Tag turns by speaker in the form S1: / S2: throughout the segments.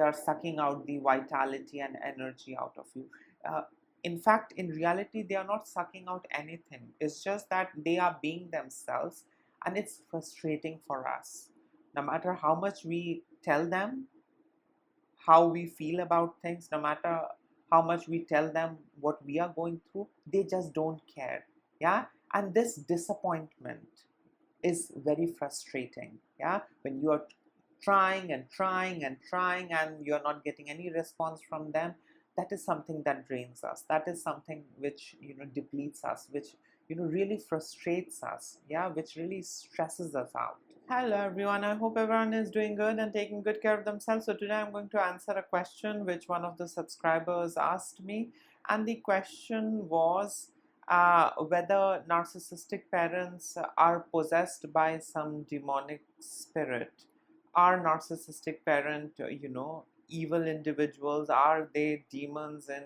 S1: are sucking out the vitality and energy out of you. Uh, in fact, in reality, they are not sucking out anything. It's just that they are being themselves, and it's frustrating for us. No matter how much we tell them how we feel about things, no matter how much we tell them what we are going through, they just don't care. Yeah. And this disappointment is very frustrating. Yeah. When you are trying and trying and trying and you're not getting any response from them, that is something that drains us. That is something which, depletes us, which, really frustrates us. Yeah. Which really stresses us out. Hello everyone, I hope everyone is doing good and taking good care of themselves. So today I'm going to answer a question which one of the subscribers asked me, and the question was whether narcissistic parents are possessed by some demonic spirit. Are narcissistic parents, evil individuals? Are they demons in,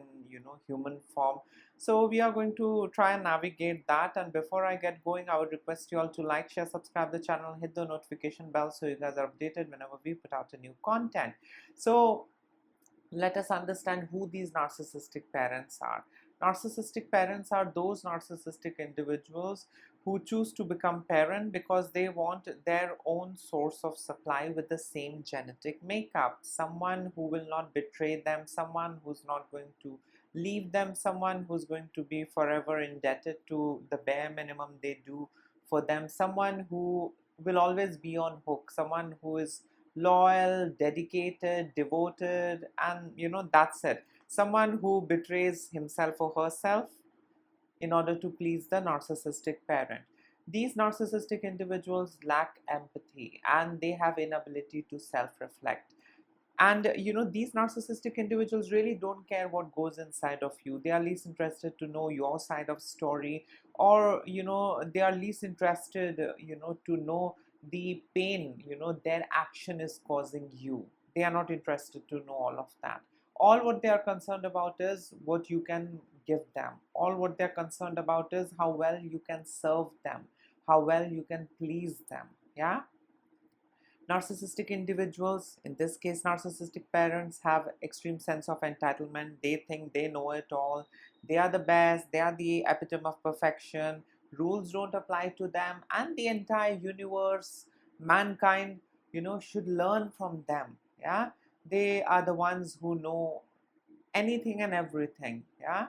S1: human form? So we are going to try and navigate that. And before I get going, I would request you all to like, share, subscribe the channel, hit the notification bell so you guys are updated whenever we put out a new content. So let us understand who these narcissistic parents are. Narcissistic parents are those narcissistic individuals who choose to become parent because they want their own source of supply with the same genetic makeup. Someone who will not betray them, someone who's not going to leave them, someone who's going to be forever indebted to the bare minimum they do for them, someone who will always be on hook, someone who is loyal, dedicated, devoted, and that's it. Someone who betrays himself or herself in order to please the narcissistic parent. These narcissistic individuals lack empathy and they have inability to self-reflect. And these narcissistic individuals really don't care what goes inside of you. They are least interested to know your side of story, or they are least interested to know the pain their action is causing you. They are not interested to know all of that. All what they are concerned about is what you can give them. All what they're concerned about is how well you can serve them, how well you can please them. Yeah. Narcissistic individuals, in this case narcissistic parents, have extreme sense of entitlement. They think they know it all. They are the best. They are the epitome of perfection. Rules don't apply to them, and the entire universe, mankind, should learn from them. Yeah, they are the ones who know anything and everything. Yeah.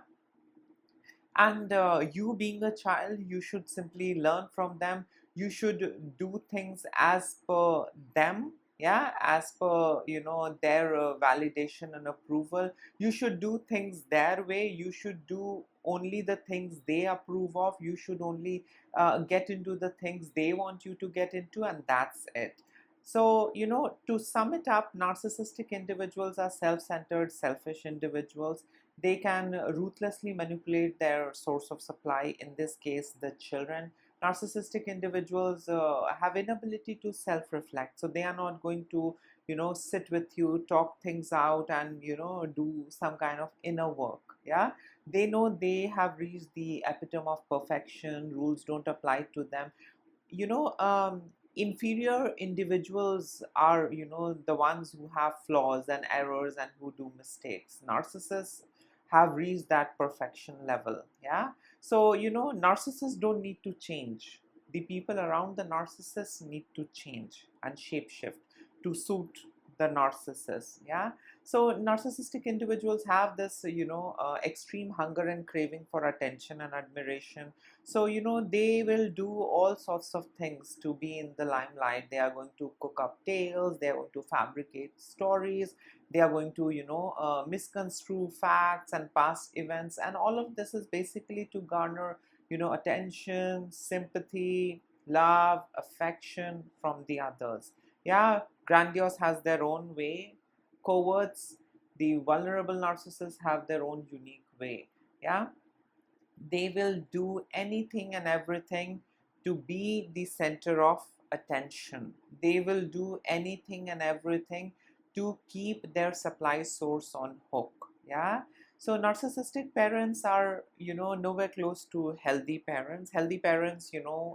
S1: And you being a child, you should simply learn from them. You should do things as per them. Yeah, as per their validation and approval. You should do things their way. You should do only the things they approve of. You should only get into the things they want you to get into, and that's it. So, to sum it up, narcissistic individuals are self-centered, selfish individuals. They can ruthlessly manipulate their source of supply, in this case the children. Narcissistic individuals have inability to self-reflect, so they are not going to sit with you, talk things out, and do some kind of inner work. Yeah, they know they have reached the epitome of perfection. Rules don't apply to them. you know um, Inferior individuals are the ones who have flaws and errors and who do mistakes. Narcissists have reached that perfection level. Yeah. So narcissists don't need to change. The people around the narcissist need to change and shapeshift to suit the narcissist. Yeah. So narcissistic individuals have this extreme hunger and craving for attention and admiration. So they will do all sorts of things to be in the limelight. They are going to cook up tales, they are going to fabricate stories, they are going to misconstrue facts and past events, and all of this is basically to garner attention, sympathy, love, affection from the others. Yeah, grandiose has their own way. Cowards, the vulnerable narcissists, have their own unique way. Yeah, they will do anything and everything to be the center of attention. They will do anything and everything to keep their supply source on hook. Yeah. So narcissistic parents are, nowhere close to healthy parents. Healthy parents,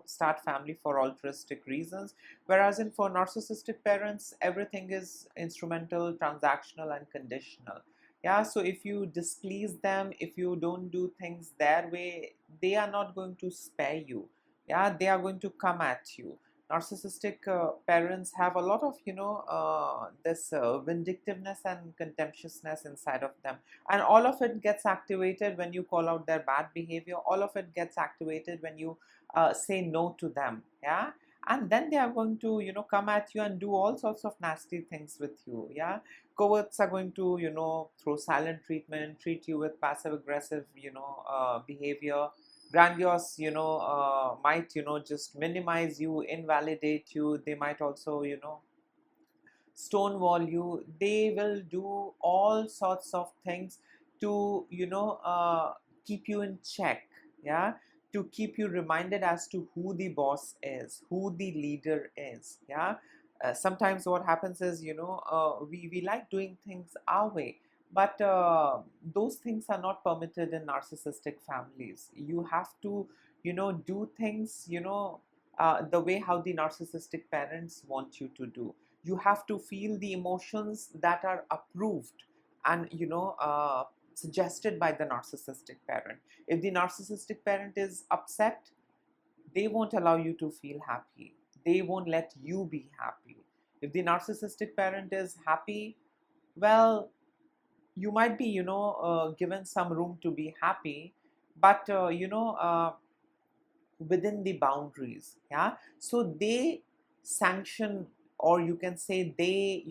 S1: start family for altruistic reasons, whereas for narcissistic parents, everything is instrumental, transactional, and conditional. Yeah, so if you displease them, if you don't do things their way, they are not going to spare you. Yeah, they are going to come at you. Narcissistic parents have a lot of, this vindictiveness and contemptuousness inside of them, and all of it gets activated when you call out their bad behavior. All of it gets activated when you say no to them. Yeah, and then they are going to, come at you and do all sorts of nasty things with you. Yeah, coverts are going to, through silent treatment, treat you with passive aggressive, behavior. Grandiose, might, just minimize you, invalidate you. They might also, stonewall you. They will do all sorts of things to, keep you in check. Yeah, to keep you reminded as to who the boss is, who the leader is. Yeah, sometimes what happens is, we like doing things our way, but those things are not permitted in narcissistic families. You have to, do things, the way how the narcissistic parents want you to do. You have to feel the emotions that are approved and, suggested by the narcissistic parent. If the narcissistic parent is upset, they won't allow you to feel happy. They won't let you be happy. If the narcissistic parent is happy, well, you might be, given some room to be happy, but within the boundaries. Yeah, so they sanction, or you can say they,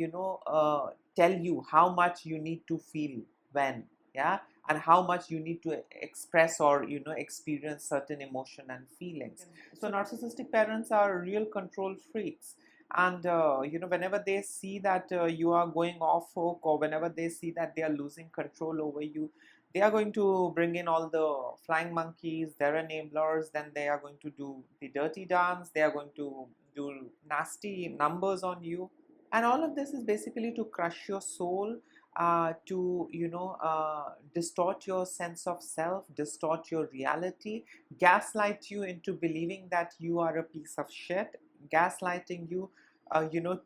S1: tell you how much you need to feel when. Yeah, and how much you need to express or, experience certain emotion and feelings. So narcissistic parents are real control freaks, and whenever they see that you are going off hook, or whenever they see that they are losing control over you, they are going to bring in all the flying monkeys, their enablers. Then they are going to do the dirty dance. They are going to do nasty numbers on you. And all of this is basically to crush your soul, to, distort your sense of self, distort your reality, gaslight you into believing that you are a piece of shit, gaslighting you,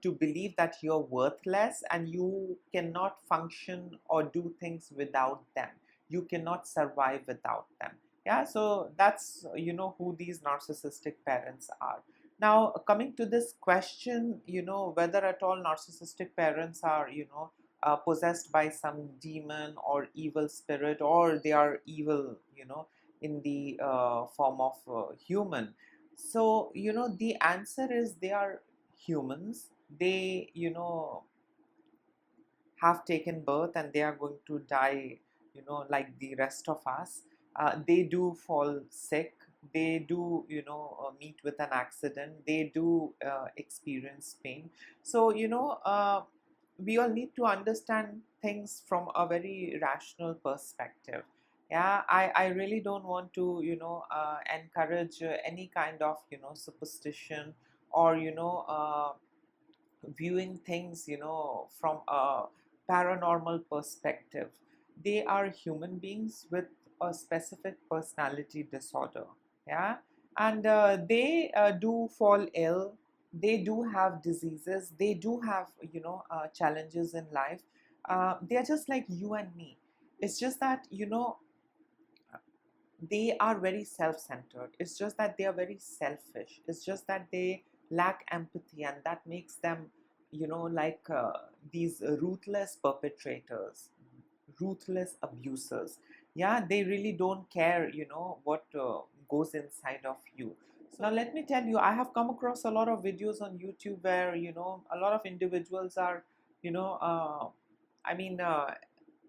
S1: to believe that you're worthless and you cannot function or do things without them. You cannot survive without them. Yeah, so that's, who these narcissistic parents are. Now, coming to this question, whether at all narcissistic parents are, possessed by some demon or evil spirit, or they are evil, in the form of human. So, the answer is they are humans. They, have taken birth and they are going to die, like the rest of us. They do fall sick. They do, meet with an accident. They do experience pain. So, we all need to understand things from a very rational perspective. Yeah, I really don't want to, encourage any kind of, superstition, or, viewing things, from a paranormal perspective. They are human beings with a specific personality disorder. Yeah, and they do fall ill. They do have diseases. They do have, challenges in life. They are just like you and me. It's just that, they are very self-centered. It's just that they are very selfish. It's just that they lack empathy, and that makes them, like these ruthless perpetrators, ruthless abusers. Yeah, they really don't care, what goes inside of you. So now let me tell you, I have come across a lot of videos on YouTube where, a lot of individuals are, you know uh, I mean,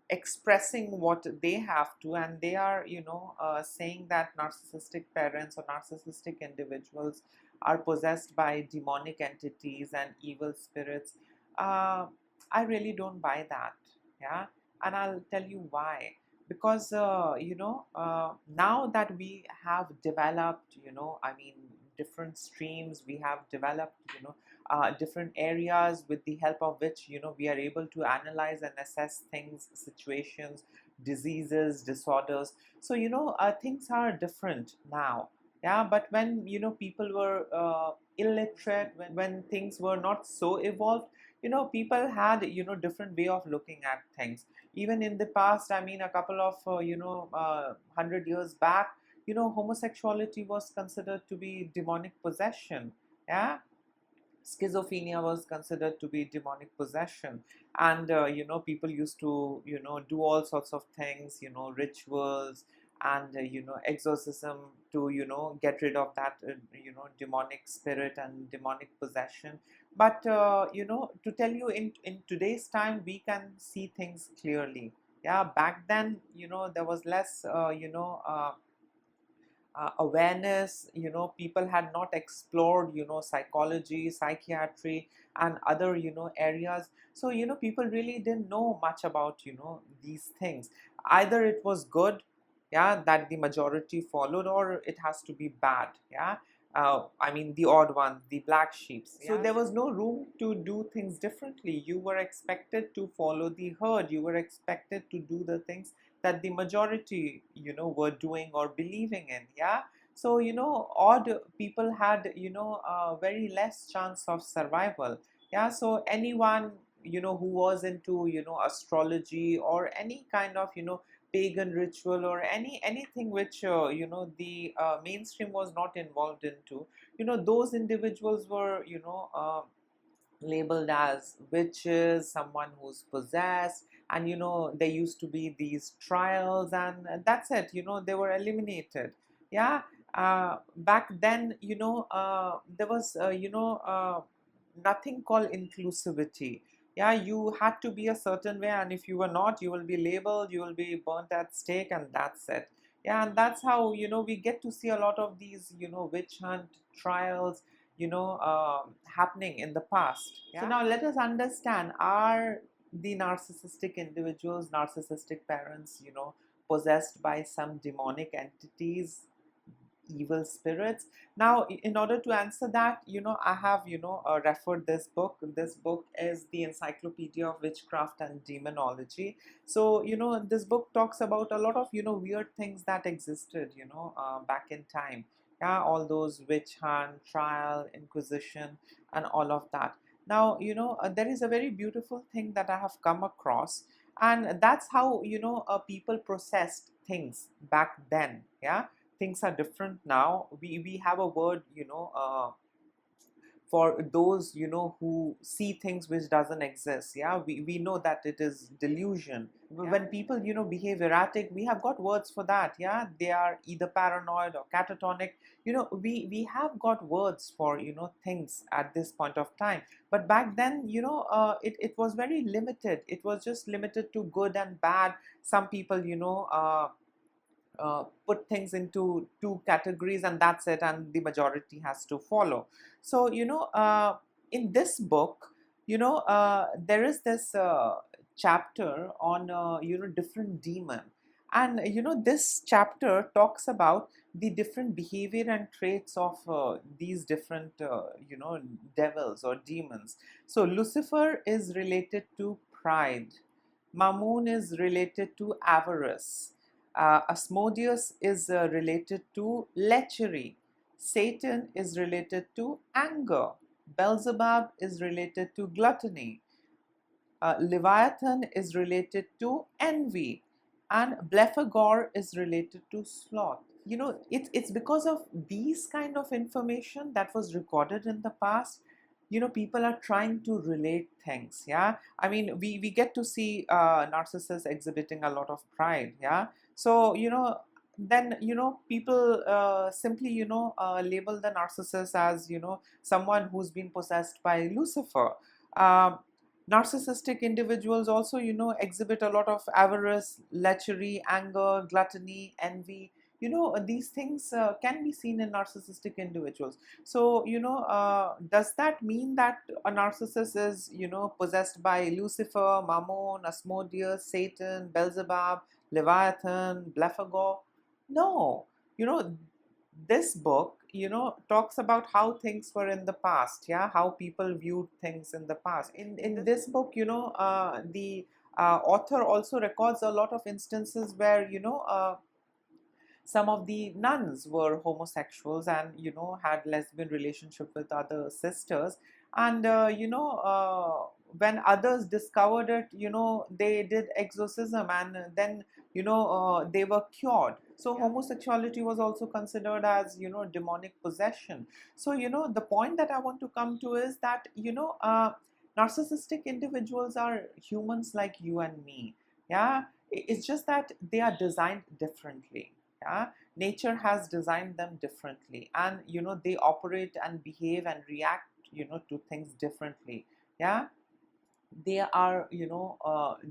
S1: expressing what they have to, and they are, saying that narcissistic parents or narcissistic individuals are possessed by demonic entities and evil spirits. uh, I really don't buy that. Yeah, and I'll tell you why. Because now that we have developed, different streams, we have developed, different areas with the help of which, we are able to analyze and assess things, situations, diseases, disorders. So things are different now. Yeah, but when people were illiterate, when things were not so evolved, people had different way of looking at things. Even in the past, I mean, a couple of 100 years back, homosexuality was considered to be demonic possession. Yeah, schizophrenia was considered to be demonic possession. And people used to do all sorts of things, rituals, and exorcism to get rid of that demonic spirit and demonic possession. But to tell you, in today's time, we can see things clearly. Yeah, back then, there was less awareness. People had not explored psychology, psychiatry, and other areas. So people really didn't know much about these things. Either it was good, yeah, that the majority followed, or it has to be bad. Yeah, I mean, the odd ones, the black sheeps. So there was no room to do things differently. You were expected to follow the herd. You were expected to do the things that the majority were doing or believing in. Yeah, so odd people had very less chance of survival. Yeah, so anyone who was into astrology, or any kind of pagan ritual, or anything which the mainstream was not involved into, those individuals were labeled as witches, someone who's possessed. And there used to be these trials, and that's it. They were eliminated. Yeah, back then, there was nothing called inclusivity. Yeah, you had to be a certain way, and if you were not, you will be labeled, you will be burnt at stake, and that's it. Yeah, and that's how we get to see a lot of these witch hunt trials happening in the past. Yeah? So now let us understand, are the narcissistic individuals, narcissistic parents, possessed by some demonic entities, evil spirits? Now, in order to answer that, I have referred this book. This book is the Encyclopedia of Witchcraft and Demonology. So this book talks about a lot of weird things that existed back in time. Yeah, all those witch hunt, trial, inquisition, and all of that. Now there is a very beautiful thing that I have come across, and that's how people processed things back then. Yeah, things are different now. We have a word for those who see things which doesn't exist. Yeah, we know that it is delusion. Yeah. When people behave erratic, we have got words for that. Yeah, they are either paranoid or catatonic. We have got words for things at this point of time. But back then, it was very limited. It was just limited to good and bad. Some people put things into two categories, and that's it, and the majority has to follow. So in this book, there is this chapter on different demon. And this chapter talks about the different behavior and traits of these different devils or demons. So Lucifer is related to pride, Mammon is related to avarice, Asmodeus is related to lechery. Satan is related to anger. Beelzebub is related to gluttony. Leviathan is related to envy. And Blephagor is related to sloth. It's because of these kind of information that was recorded in the past. People are trying to relate things. Yeah, I mean, we get to see narcissists exhibiting a lot of pride. Yeah, so then people simply label the narcissist as someone who's been possessed by Lucifer. um, Narcissistic individuals also exhibit a lot of avarice, lechery, anger, gluttony, envy. These things can be seen in narcissistic individuals. So does that mean that a narcissist is possessed by Lucifer, Mammon, Asmodeus, Satan, Beelzebub, Leviathan, Blephagor? No. This book talks about how things were in the past. Yeah, how people viewed things in the past. In this book, the Author also records a lot of instances where, some of the nuns were homosexuals and, had lesbian relationship with other sisters. And, when others discovered it, they did exorcism, and then, they were cured. So homosexuality was also considered as, demonic possession. So, the point that I want to come to is that, narcissistic individuals are humans like you and me. Yeah, it's just that they are designed differently. Yeah, nature has designed them differently, and, they operate and behave and react, to things differently. Yeah, they are,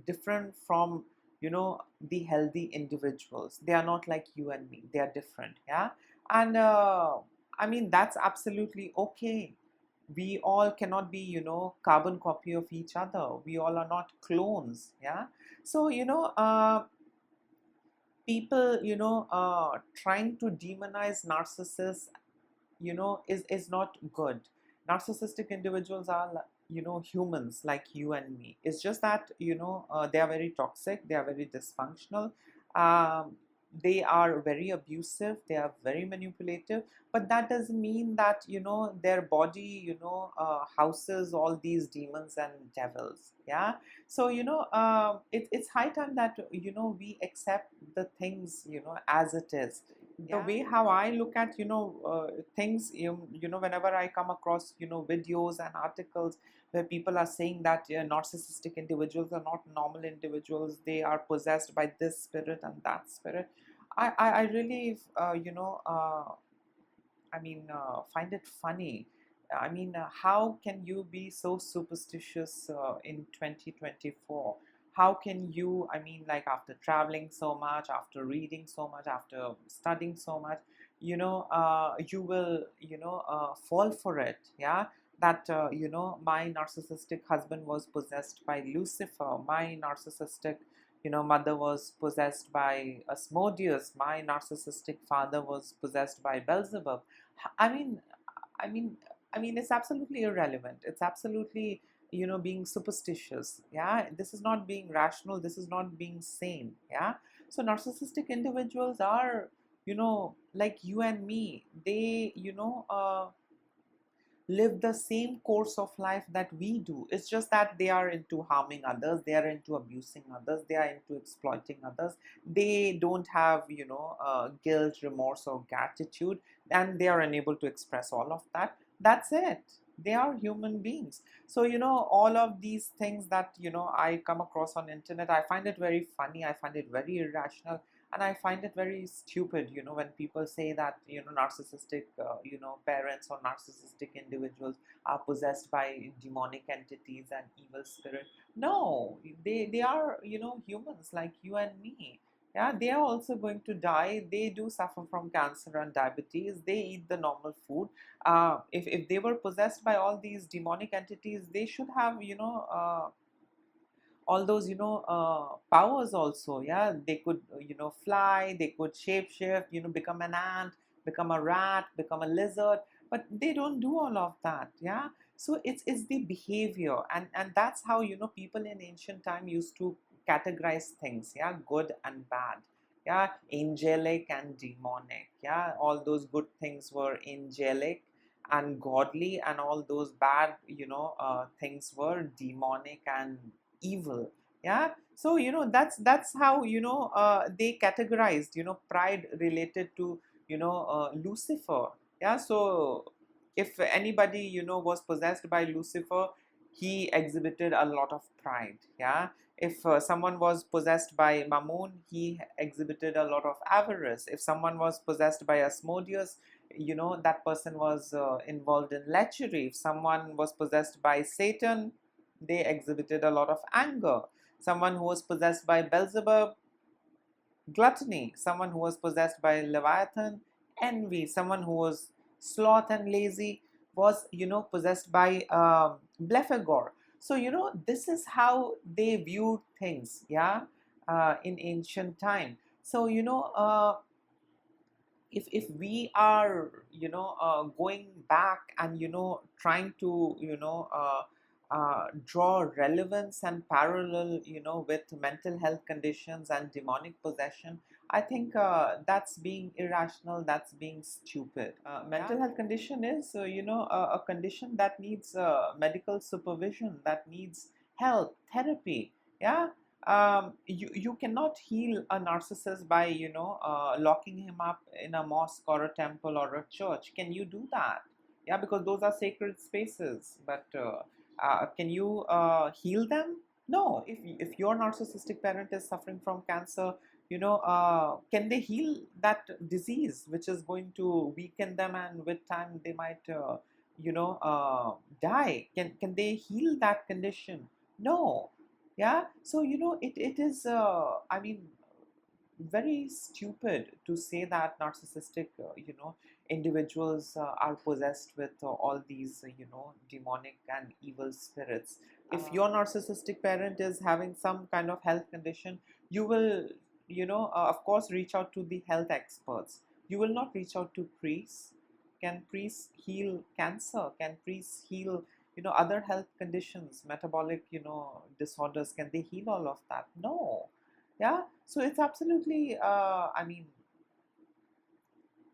S1: different from, the healthy individuals. They are not like you and me, they are different. Yeah, and I mean, that's absolutely okay. We all cannot be, carbon copy of each other. We all are not clones. Yeah, so, people, trying to demonize narcissists, is not good. Narcissistic individuals are, humans like you and me. It's just that, they are very toxic, they are very dysfunctional, um, they are very abusive, they are very manipulative. But that doesn't mean that, their body, houses all these demons and devils. Yeah, so, it's high time that, we accept the things, as it is. The way how I look at, things, whenever I come across, videos and articles where people are saying that, narcissistic individuals are not normal individuals, they are possessed by this spirit and that spirit. I really, find it funny. I mean, how can you be so superstitious in 2024? How can you, like, after traveling so much, after reading so much, after studying so much, you will, fall for it? Yeah, that, my narcissistic husband was possessed by Lucifer. My narcissistic, mother was possessed by Asmodeus. My narcissistic father was possessed by Beelzebub. I mean, I mean, it's absolutely irrelevant. It's absolutely, being superstitious. Yeah, this is not being rational. This is not being sane. Yeah, so narcissistic individuals are, like you and me. They, live the same course of life that we do. It's just that they are into harming others, they are into abusing others, they are into exploiting others. They don't have, guilt, remorse, or gratitude, and they are unable to express all of that. That's it. They are human beings. So, all of these things that, I come across on internet, I find it very funny, I find it very irrational, and I find it very stupid, when people say that, narcissistic, parents or narcissistic individuals are possessed by demonic entities and evil spirit. No, they are, humans like you and me. Yeah, they are also going to die. They do suffer from cancer and diabetes. They eat the normal food. If they were possessed by all these demonic entities, they should have, all those, powers also. Yeah, they could, fly, they could shape shift, become an ant, become a rat, become a lizard. But they don't do all of that. Yeah, so it's the behavior, and that's how, people in ancient time used to categorize things. Yeah, good and bad. Yeah, angelic and demonic. Yeah, all those good things were angelic and godly, and all those bad, things were demonic and evil. Yeah, so, that's how, they categorized, pride related to, Lucifer. Yeah, so if anybody, was possessed by Lucifer, he exhibited a lot of pride. Yeah, if someone was possessed by Mammon, he exhibited a lot of avarice. If someone was possessed by Asmodeus, that person was involved in lechery. If someone was possessed by Satan, they exhibited a lot of anger. Someone who was possessed by Beelzebub, gluttony. Someone who was possessed by Leviathan, envy. Someone who was sloth and lazy was, possessed by Blephagor. So, this is how they viewed things. Yeah, in ancient time. So, if we are, going back and, trying to, draw relevance and parallel, with mental health conditions and demonic possession, I think that's being irrational, that's being stupid. Mental health condition is, a condition that needs medical supervision, that needs help, therapy. Yeah. You cannot heal a narcissist by, locking him up in a mosque or a temple or a church. Can you do that? Yeah, because those are sacred spaces. But can you heal them? No. If your narcissistic parent is suffering from cancer, can they heal that disease, which is going to weaken them, and with time they might, die? Can they heal that condition? No. Yeah. So it is. I mean, very stupid to say that narcissistic, individuals are possessed with all these, demonic and evil spirits. If your narcissistic parent is having some kind of health condition, you will, of course, reach out to the health experts. You will not reach out to priests. Can priests heal cancer? Can priests heal, other health conditions, metabolic, disorders? Can they heal all of that? No. Yeah. So it's absolutely, I mean,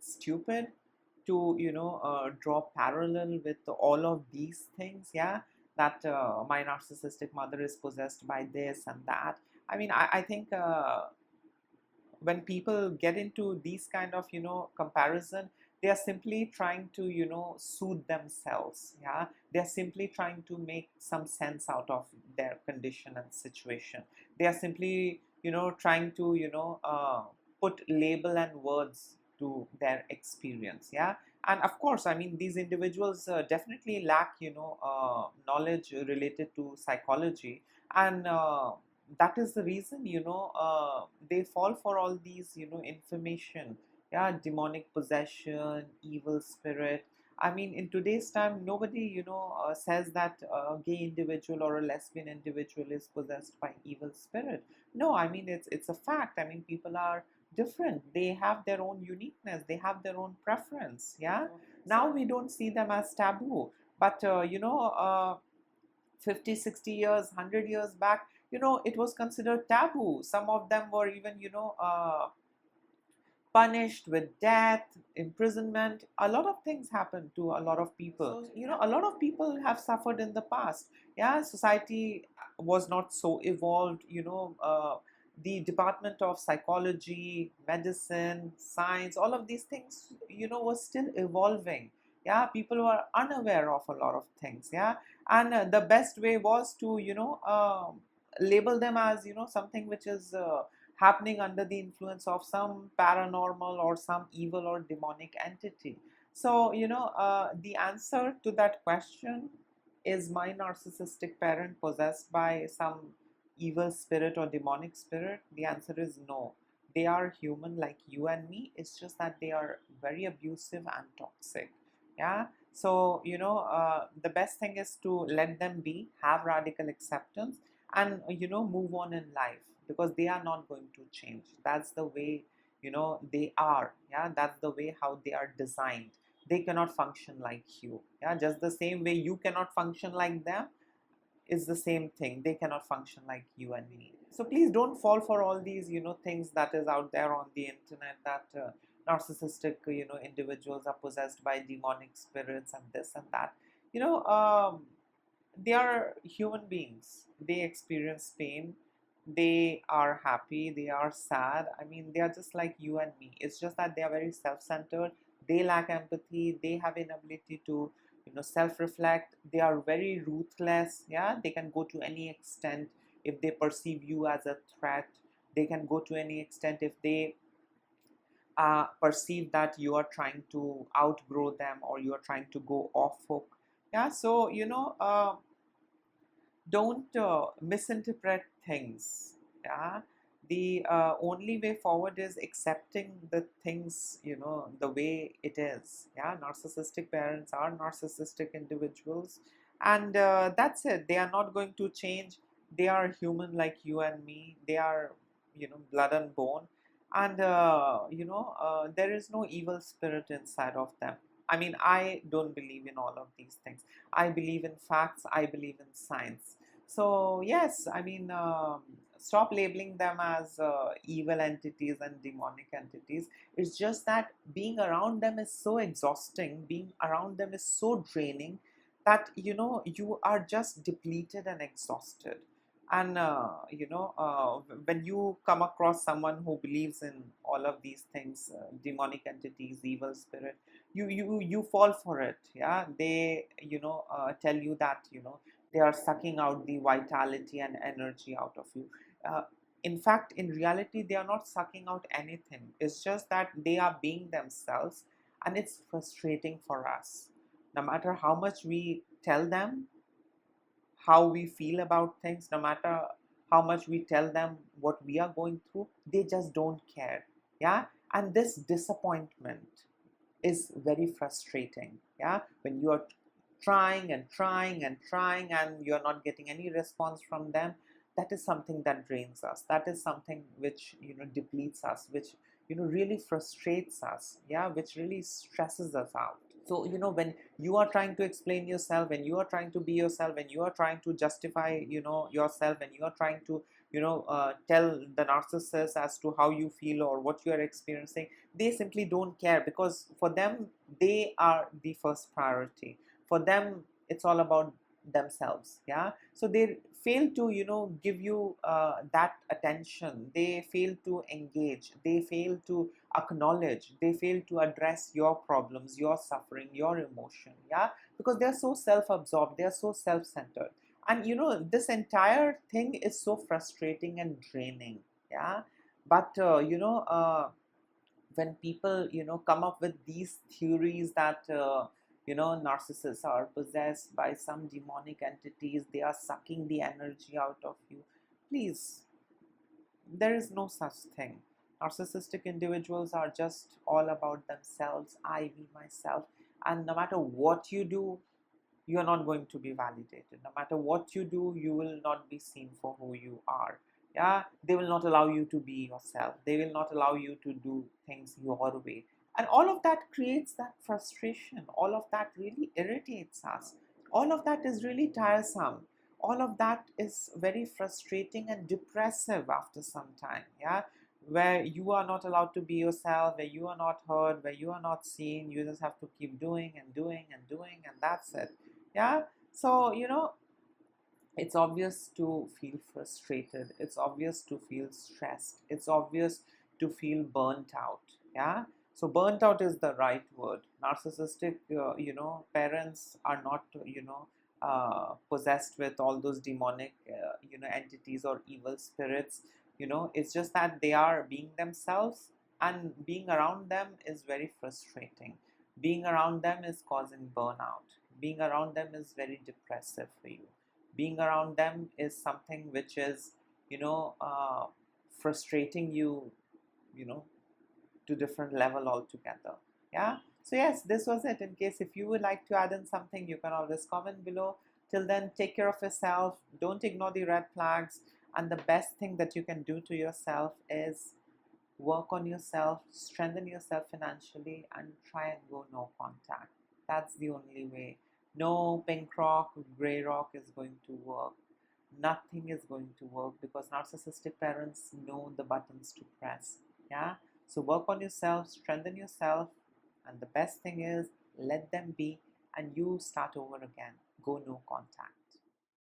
S1: stupid to, draw parallel with all of these things. Yeah. That my narcissistic mother is possessed by this and that. I mean, I think when people get into these kind of, comparison, they are simply trying to, soothe themselves. Yeah. They are simply trying to make some sense out of their condition and situation. They are simply, trying to, put label and words to their experience. Yeah. And of course, I mean, these individuals definitely lack, knowledge related to psychology. And that is the reason, they fall for all these, information. Yeah. Demonic possession, evil spirit. I mean, in today's time, nobody, says that a gay individual or a lesbian individual is possessed by evil spirit. No, I mean, it's a fact. I mean, people are different. They have their own uniqueness. They have their own preference. Yeah. Now we don't see them as taboo. But, 50, 60 years, 100 years back, it was considered taboo. Some of them were even, punished with death, imprisonment. A lot of things happen to a lot of people. So, a lot of people have suffered in the past. Yeah, society was not so evolved. The Department of Psychology, Medicine, Science, all of these things, was still evolving. Yeah, people were unaware of a lot of things. Yeah, and the best way was to, label them as, something which is happening under the influence of some paranormal or some evil or demonic entity. So, the answer to that question, is my narcissistic parent possessed by some evil spirit or demonic spirit? The answer is no. They are human like you and me. It's just that they are very abusive and toxic. Yeah. So, the best thing is to let them be, have radical acceptance, and, move on in life, because they are not going to change. That's the way, they are. Yeah. That's the way how they are designed. They cannot function like you. Yeah. Just the same way you cannot function like them, is the same thing. They cannot function like you and me. So please don't fall for all these, things that is out there on the internet, that narcissistic, individuals are possessed by demonic spirits and this and that. You know, they are human beings. They experience pain. They are happy. They are sad. I mean, they are just like you and me. It's just that they are very self-centered. They lack empathy. They have inability to, self-reflect. They are very ruthless. Yeah, they can go to any extent if they perceive you as a threat. They can go to any extent if they perceive that you are trying to outgrow them, or you are trying to go off hook. Yeah. So, don't misinterpret things. Yeah. The only way forward is accepting the things, the way it is. Yeah. Narcissistic parents are narcissistic individuals, and that's it. They are not going to change. They are human like you and me. They are, blood and bone, and there is no evil spirit inside of them. I mean, I don't believe in all of these things. I believe in facts, I believe in science. So, yes, I mean, stop labeling them as evil entities and demonic entities. It's just that being around them is so exhausting, being around them is so draining that, you are just depleted and exhausted. And when you come across someone who believes in all of these things, demonic entities, evil spirit, you fall for it. Yeah, they tell you that they are sucking out the vitality and energy out of you. uh, in fact, in reality, they are not sucking out anything. It's just that they are being themselves, and it's frustrating for us. No matter how much we tell them how we feel about things, no matter how much we tell them what we are going through, they just don't care. Yeah, and this disappointment is very frustrating. Yeah, when you are trying and trying and trying and you're not getting any response from them, that is something that drains us. That is something which depletes us, which really frustrates us. Yeah, which really stresses us out. So when you are trying to explain yourself, when you are trying to be yourself, when you are trying to justify yourself, when you are trying to tell the narcissist as to how you feel or what you are experiencing, they simply don't care, because for them, they are the first priority. For them, it's all about themselves. Yeah, so they fail to give you that attention. They fail to engage, they fail to acknowledge, they fail to address your problems, your suffering, your emotion. Yeah, because they're so self-absorbed, they're so self-centered. And this entire thing is so frustrating and draining. Yeah, but when people come up with these theories that narcissists are possessed by some demonic entities, they are sucking the energy out of you, please, there is no such thing. Narcissistic individuals are just all about themselves, I, me, myself. And no matter what you do, you are not going to be validated. No matter what you do, you will not be seen for who you are. Yeah, they will not allow you to be yourself. They will not allow you to do things your way. And all of that creates that frustration. All of that really irritates us. All of that is really tiresome. All of that is very frustrating and depressive after some time. Yeah, where you are not allowed to be yourself, where you are not heard, where you are not seen. You just have to keep doing and doing and doing, and that's it. Yeah, so it's obvious to feel frustrated, it's obvious to feel stressed, it's obvious to feel burnt out. Yeah, so burnt out is the right word. Narcissistic parents are not possessed with all those demonic entities or evil spirits. It's just that they are being themselves, and being around them is very frustrating. Being around them is causing burnout. Being around them is very depressive for you. Being around them is something which is you know uh, frustrating you, you know to different level altogether. Yeah, so yes, this was it. In case if you would like to add in something, you can always comment below. Till then, take care of yourself, don't ignore the red flags, and the best thing that you can do to yourself is work on yourself, strengthen yourself financially, and try and go no contact. That's the only way. No pink rock, gray rock is going to work. Nothing is going to work, because narcissistic parents know the buttons to press. Yeah, so work on yourself, strengthen yourself, and the best thing is let them be, and you start over again. Go no contact.